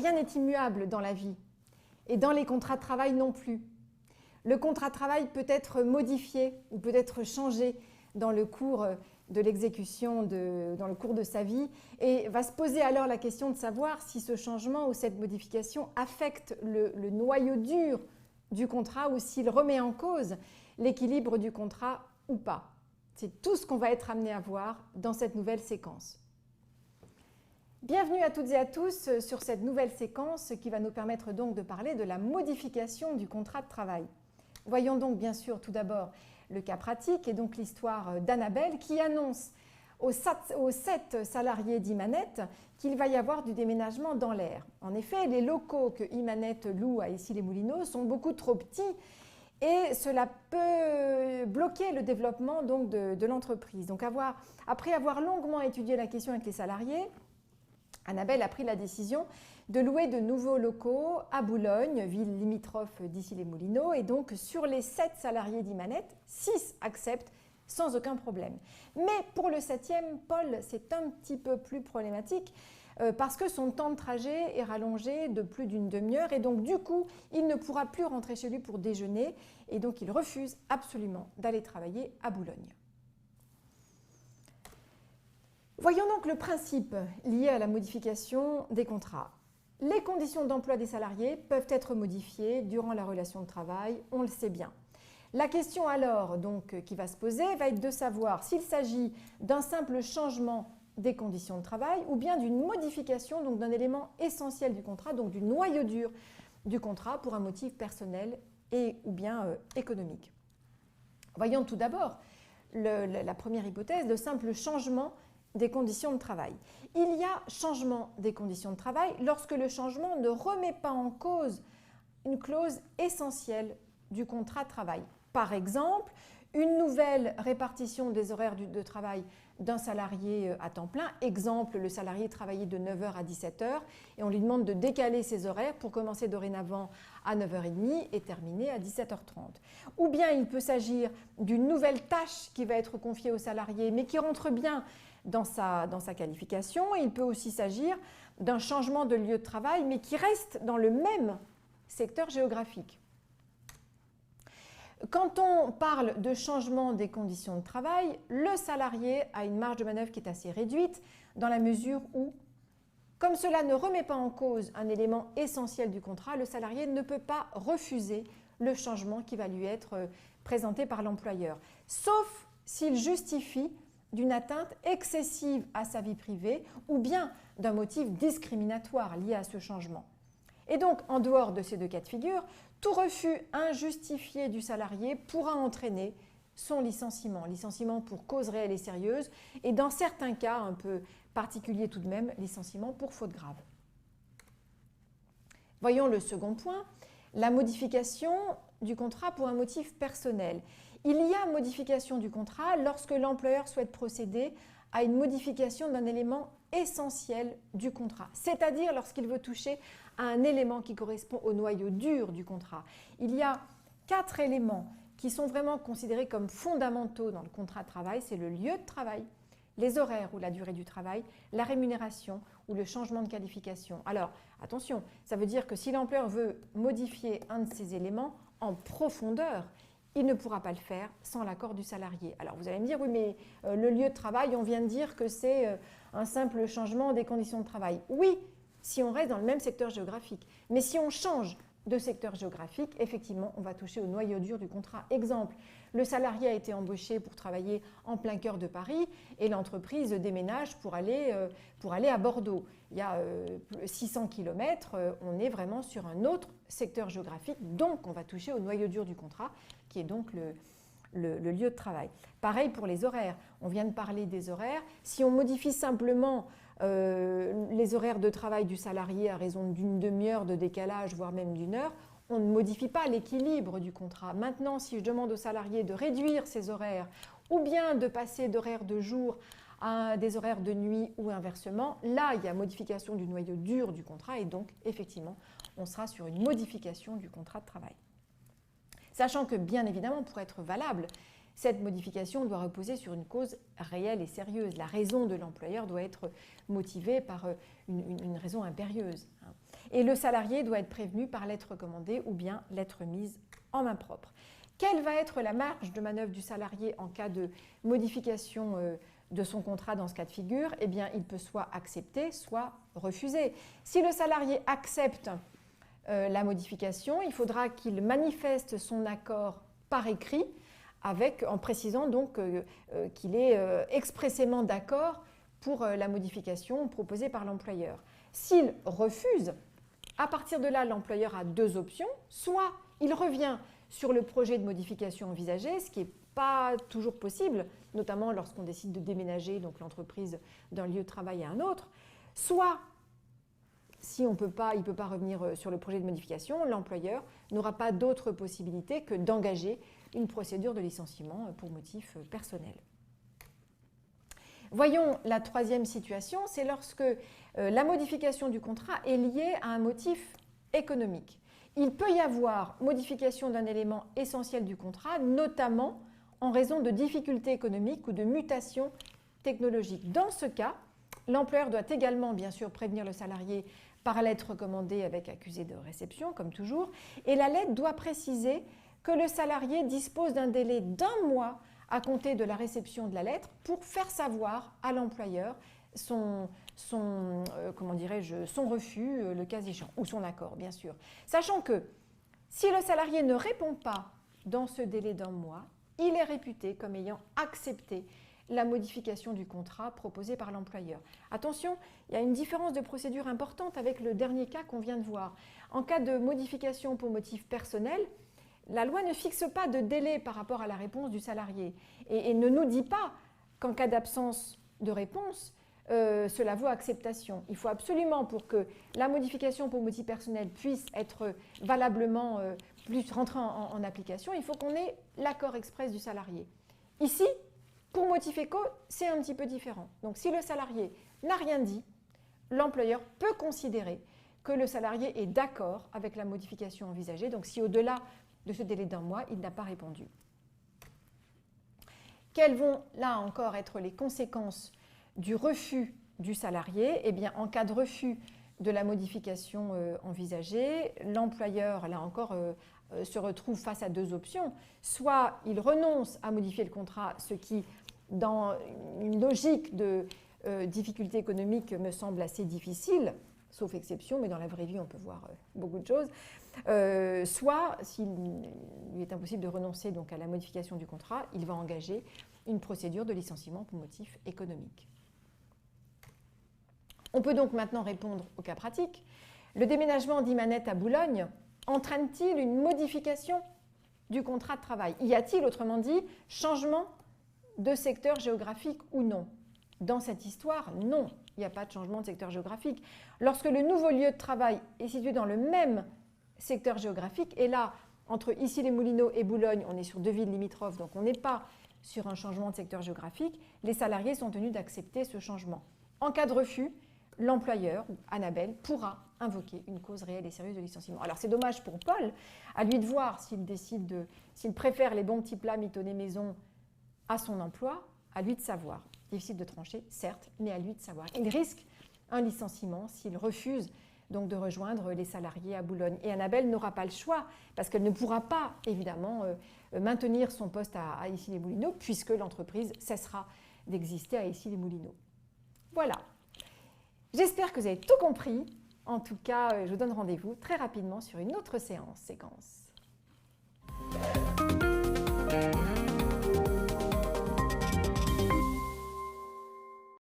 rien n'est immuable dans la vie et dans les contrats de travail non plus. Le contrat de travail peut être modifié ou peut être changé dans le cours de l'exécution, dans le cours de sa vie, et va se poser alors la question de savoir si ce changement ou cette modification affecte le noyau dur du contrat ou s'il remet en cause l'équilibre du contrat ou pas. C'est tout ce qu'on va être amené à voir dans cette nouvelle séquence. Bienvenue à toutes et à tous sur cette nouvelle séquence qui va nous permettre donc de parler de la modification du contrat de travail. Voyons donc bien sûr tout d'abord le cas pratique et donc l'histoire d'Annabelle qui annonce aux 7 salariés d'Imanette qu'il va y avoir du déménagement dans l'air. En effet, les locaux que Imanette loue à Issy-les-Moulineaux sont beaucoup trop petits et cela peut bloquer le développement donc de l'entreprise. Donc après avoir longuement étudié la question avec les salariés, Annabelle a pris la décision de louer de nouveaux locaux à Boulogne, ville limitrophe d'Issy-les-Moulineaux. Et donc, sur les 7 salariés d'Imanette, 6 acceptent sans aucun problème. Mais pour le 7e, Paul, c'est un petit peu plus problématique parce que son temps de trajet est rallongé de plus d'une demi-heure. Et donc, du coup, il ne pourra plus rentrer chez lui pour déjeuner. Et donc, il refuse absolument d'aller travailler à Boulogne. Voyons donc le principe lié à la modification des contrats. Les conditions d'emploi des salariés peuvent être modifiées durant la relation de travail, on le sait bien. La question alors donc, qui va se poser va être de savoir s'il s'agit d'un simple changement des conditions de travail ou bien d'une modification donc d'un élément essentiel du contrat, donc du noyau dur du contrat pour un motif personnel et ou bien économique. Voyons tout d'abord la première hypothèse, le simple changement des conditions de travail. Il y a changement des conditions de travail lorsque le changement ne remet pas en cause une clause essentielle du contrat de travail. Par exemple, une nouvelle répartition des horaires de travail d'un salarié à temps plein. Exemple, le salarié travaillait de 9h à 17h et on lui demande de décaler ses horaires pour commencer dorénavant à 9h30 et terminer à 17h30. Ou bien il peut s'agir d'une nouvelle tâche qui va être confiée au salarié mais qui rentre bien dans sa qualification. Et il peut aussi s'agir d'un changement de lieu de travail mais qui reste dans le même secteur géographique. Quand on parle de changement des conditions de travail, le salarié a une marge de manœuvre qui est assez réduite dans la mesure où, comme cela ne remet pas en cause un élément essentiel du contrat, le salarié ne peut pas refuser le changement qui va lui être présenté par l'employeur, sauf s'il justifie d'une atteinte excessive à sa vie privée ou bien d'un motif discriminatoire lié à ce changement. Et donc, en dehors de ces deux cas de figure, tout refus injustifié du salarié pourra entraîner son licenciement. Licenciement pour cause réelle et sérieuse et dans certains cas un peu particuliers tout de même, licenciement pour faute grave. Voyons le second point, la modification du contrat pour un motif personnel. Il y a modification du contrat lorsque l'employeur souhaite procéder à une modification d'un élément essentiel du contrat, c'est-à-dire lorsqu'il veut toucher à un élément qui correspond au noyau dur du contrat. Il y a 4 éléments qui sont vraiment considérés comme fondamentaux dans le contrat de travail, c'est le lieu de travail, les horaires ou la durée du travail, la rémunération ou le changement de qualification. Alors, attention, ça veut dire que si l'employeur veut modifier un de ces éléments en profondeur, il ne pourra pas le faire sans l'accord du salarié. Alors vous allez me dire, oui mais le lieu de travail, on vient de dire que c'est un simple changement des conditions de travail. Oui, si on reste dans le même secteur géographique. Mais si on change de secteur géographique, effectivement, on va toucher au noyau dur du contrat. Exemple, le salarié a été embauché pour travailler en plein cœur de Paris et l'entreprise déménage pour aller à Bordeaux. Il y a 600 km, on est vraiment sur un autre secteur géographique, donc on va toucher au noyau dur du contrat, qui est donc le lieu de travail. Pareil pour les horaires, on vient de parler des horaires. Si on modifie simplement les horaires de travail du salarié à raison d'une demi-heure de décalage, voire même d'une heure, on ne modifie pas l'équilibre du contrat. Maintenant, si je demande au salarié de réduire ses horaires ou bien de passer d'horaires de jour à des horaires de nuit ou inversement, là, il y a modification du noyau dur du contrat et donc, effectivement, on sera sur une modification du contrat de travail. Sachant que, bien évidemment, pour être valable, cette modification doit reposer sur une cause réelle et sérieuse. La raison de l'employeur doit être motivée par une raison impérieuse. et le salarié doit être prévenu par lettre recommandée ou bien lettre mise en main propre. Quelle va être la marge de manœuvre du salarié en cas de modification de son contrat dans ce cas de figure? Eh bien, il peut soit accepter, soit refuser. Si le salarié accepte la modification, il faudra qu'il manifeste son accord par écrit en précisant donc qu'il est expressément d'accord pour la modification proposée par l'employeur. S'il refuse, à partir de là, l'employeur a deux options. Soit il revient sur le projet de modification envisagé, ce qui n'est pas toujours possible, notamment lorsqu'on décide de déménager donc l'entreprise d'un lieu de travail à un autre. Soit, si il ne peut pas revenir sur le projet de modification, l'employeur n'aura pas d'autre possibilité que d'engager une procédure de licenciement pour motif personnel. Voyons la troisième situation, c'est lorsque la modification du contrat est liée à un motif économique. Il peut y avoir modification d'un élément essentiel du contrat, notamment en raison de difficultés économiques ou de mutations technologiques. Dans ce cas, l'employeur doit également, bien sûr, prévenir le salarié par lettre recommandée avec accusé de réception, comme toujours, et la lettre doit préciser que le salarié dispose d'un délai d'1 mois à compter de la réception de la lettre pour faire savoir à l'employeur son refus, le cas échéant, ou son accord, bien sûr. Sachant que si le salarié ne répond pas dans ce délai d'1 mois, il est réputé comme ayant accepté la modification du contrat proposé par l'employeur. Attention, il y a une différence de procédure importante avec le dernier cas qu'on vient de voir. En cas de modification pour motif personnel, la loi ne fixe pas de délai par rapport à la réponse du salarié et ne nous dit pas qu'en cas d'absence de réponse, cela vaut acceptation. Il faut absolument, pour que la modification pour motif personnel puisse être valablement rentrer en application, il faut qu'on ait l'accord express du salarié. Ici, pour motif éco, c'est un petit peu différent. Donc si le salarié n'a rien dit, l'employeur peut considérer que le salarié est d'accord avec la modification envisagée. Donc si au-delà de ce délai d'1 mois, il n'a pas répondu. Quelles vont là encore être les conséquences du refus du salarié? Eh bien, en cas de refus de la modification envisagée, l'employeur, là encore, se retrouve face à deux options. Soit il renonce à modifier le contrat, ce qui, dans une logique de difficulté économique, me semble assez difficile, sauf exception, mais dans la vraie vie, on peut voir beaucoup de choses. Soit, s'il lui est impossible de renoncer donc, à la modification du contrat, il va engager une procédure de licenciement pour motif économique. On peut donc maintenant répondre au cas pratique. Le déménagement d'Imanette à Boulogne entraîne-t-il une modification du contrat de travail? Y a-t-il, autrement dit, changement de secteur géographique ou non? Dans cette histoire, non, il n'y a pas de changement de secteur géographique. Lorsque le nouveau lieu de travail est situé dans le même secteur géographique, et là, entre Issy-les-Moulineaux et Boulogne, on est sur deux villes limitrophes, donc on n'est pas sur un changement de secteur géographique, les salariés sont tenus d'accepter ce changement. En cas de refus, l'employeur, ou Annabelle, pourra invoquer une cause réelle et sérieuse de licenciement. Alors c'est dommage pour Paul, à lui de voir s'il préfère les bons petits plats mitonnés maison à son emploi, à lui de savoir. Difficile de trancher, certes, mais à lui de savoir. Il risque un licenciement s'il refuse donc de rejoindre les salariés à Boulogne. Et Annabelle n'aura pas le choix, parce qu'elle ne pourra pas, évidemment, maintenir son poste à Issy-les-Moulineaux, puisque l'entreprise cessera d'exister à Issy-les-Moulineaux. Voilà. J'espère que vous avez tout compris. En tout cas, je vous donne rendez-vous très rapidement sur une autre séquence.